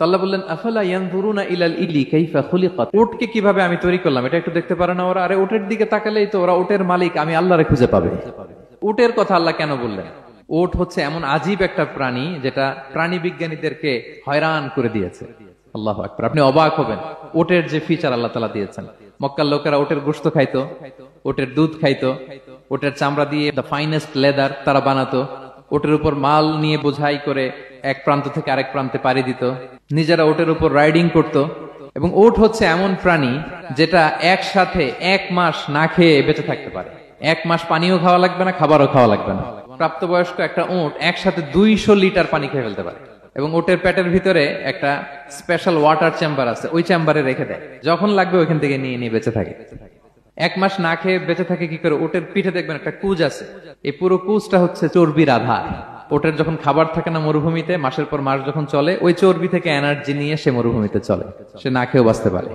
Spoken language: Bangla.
আল্লাহ বললেন আফালা ইয়ানজুরুনা ইলাল ইবলি কাইফা খুলিকাত, উটকে কিভাবে আমি তৈরি করলাম এটা একটু দেখতে পারে না ওরা? আরে উটের দিকে তাকালেই তো ওরা উটের মালিক আমি আল্লাহরে খুঁজে পাবে। উটের কথা আল্লাহ কেন বললেন? উট হচ্ছে এমন আজীব একটা প্রাণী যেটা প্রাণী বিজ্ঞানীদেরকে হয়রান করে দিয়েছে। আল্লাহু আকবার, আপনি অবাক হবেন উটের যে ফিচার আল্লাহ তাআলা দিয়েছেন। মক্কার লোকেরা উটের গোশত খাইতো, উটের দুধ খাইতো, উটের চামড়া দিয়ে দ্য ফাইনেস্ট লেদার তারা বানাতো, উটের উপর মাল নিয়ে বোঝাই করে এক প্রান্ত থেকে আরেক প্রান্তে পাড়ি দিত, নিজেরা উটের উপর রাইডিং করত। এবং উট হচ্ছে এমন প্রাণী যেটা একসাথে 1 মাস না খেয়ে বেঁচে থাকতে পারে। 1 মাস পানিও খাওয়া লাগবে না, খাবারও খাওয়া লাগবে না। প্রাপ্তবয়স্ক একটা উট একসাথে 200 লিটার পানি খেয়ে ফেলতে পারে। এবং উটের পেটের ভিতরে একটা স্পেশাল ওয়াটার চেম্বার আছে, ওই চেম্বারে রেখে দেয়, যখন লাগবে ওইখান থেকে নিয়ে নিয়ে বেঁচে থাকে। 1 মাস না খেয়ে বেঁচে থাকে কি করে? উটের পিঠে দেখবেন একটা কুজ আছে, এই পুরো কুজটা হচ্ছে চর্বির আধার। উটের যখন খাবার থাকে না মরুভূমিতে, মাসের পর মাস যখন চলে, ওই চর্বি থেকে এনার্জি নিয়ে সে মরুভূমিতে চলে, সে না খেয়েও বাঁচতে পারে।